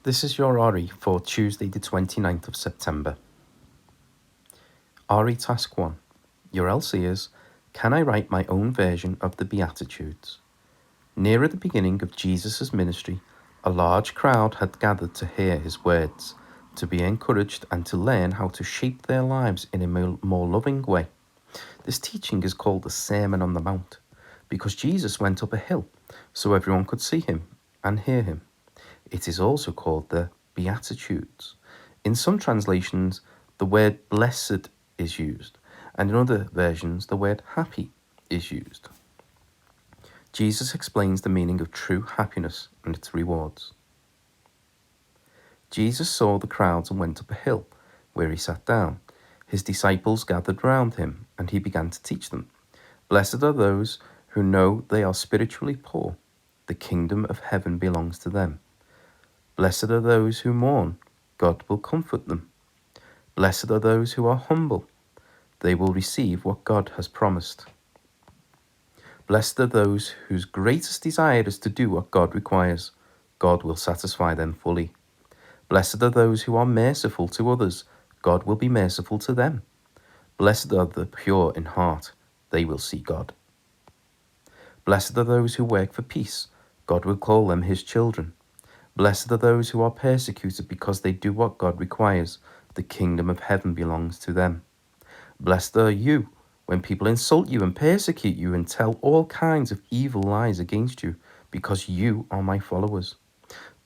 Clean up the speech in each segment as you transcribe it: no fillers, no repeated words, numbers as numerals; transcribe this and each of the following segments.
This is your RE for Tuesday the 29th of September. RE Task 1. Your LC is, can I write my own version of the Beatitudes? Near the beginning of Jesus' ministry, a large crowd had gathered to hear his words, to be encouraged and to learn how to shape their lives in a more loving way. This teaching is called the Sermon on the Mount, because Jesus went up a hill so everyone could see him and hear him. It is also called the Beatitudes. In some translations, the word blessed is used, and in other versions, the word happy is used. Jesus explains the meaning of true happiness and its rewards. Jesus saw the crowds and went up a hill, where he sat down. His disciples gathered round him, and he began to teach them. Blessed are those who know they are spiritually poor. The kingdom of heaven belongs to them. Blessed are those who mourn. God will comfort them. Blessed are those who are humble. They will receive what God has promised. Blessed are those whose greatest desire is to do what God requires. God will satisfy them fully. Blessed are those who are merciful to others. God will be merciful to them. Blessed are the pure in heart. They will see God. Blessed are those who work for peace. God will call them his children. Blessed are those who are persecuted because they do what God requires. The kingdom of heaven belongs to them. Blessed are you when people insult you and persecute you and tell all kinds of evil lies against you, because you are my followers.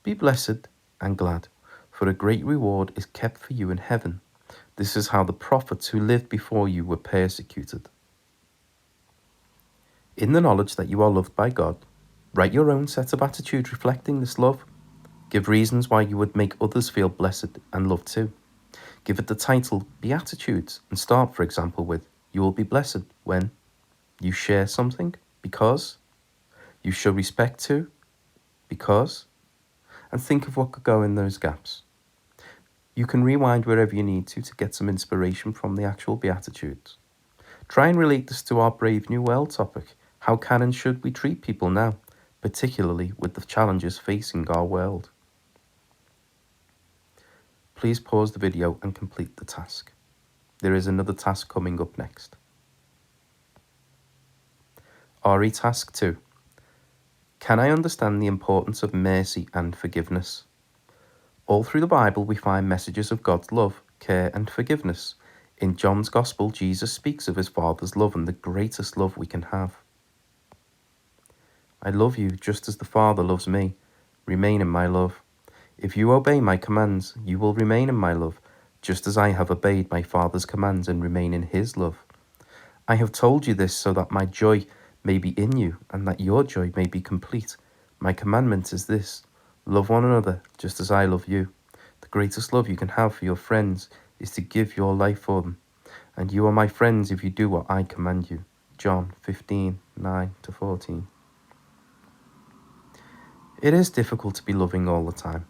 Be blessed and glad, for a great reward is kept for you in heaven. This is how the prophets who lived before you were persecuted. In the knowledge that you are loved by God, write your own set of attitudes reflecting this love. Give reasons why you would make others feel blessed and loved too. Give it the title Beatitudes and start, for example, with, you will be blessed when you share something, because you show respect to, because, and think of what could go in those gaps. You can rewind wherever you need to get some inspiration from the actual Beatitudes. Try and relate this to our Brave New World topic. How can and should we treat people now, particularly with the challenges facing our world? Please pause the video and complete the task. There is another task coming up next. RE Task 2. Can I understand the importance of mercy and forgiveness? All through the Bible we find messages of God's love, care and forgiveness. In John's Gospel, Jesus speaks of his Father's love and the greatest love we can have. I love you just as the Father loves me. Remain in my love. If you obey my commands, you will remain in my love, just as I have obeyed my Father's commands and remain in his love. I have told you this so that my joy may be in you and that your joy may be complete. My commandment is this: love one another just as I love you. The greatest love you can have for your friends is to give your life for them. And you are my friends if you do what I command you. John 15:9-14. It is difficult to be loving all the time.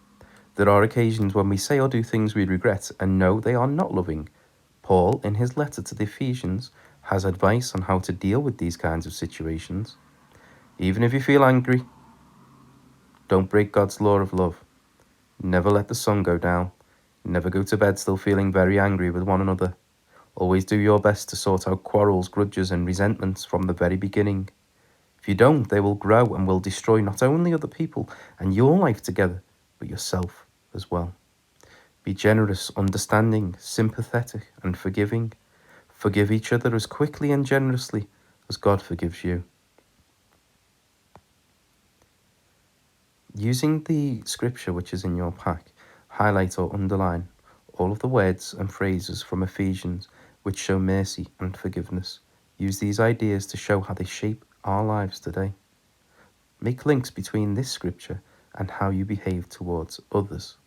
There are occasions when we say or do things we regret and know they are not loving. Paul, in his letter to the Ephesians, has advice on how to deal with these kinds of situations. Even if you feel angry, don't break God's law of love. Never let the sun go down. Never go to bed still feeling very angry with one another. Always do your best to sort out quarrels, grudges and resentments from the very beginning. If you don't, they will grow and will destroy not only other people and your life together, but yourself as well. Be generous, understanding, sympathetic and forgiving. Forgive each other as quickly and generously as God forgives you. Using the scripture which is in your pack, highlight or underline all of the words and phrases from Ephesians which show mercy and forgiveness. Use these ideas to show how they shape our lives today. Make links between this scripture and how you behave towards others.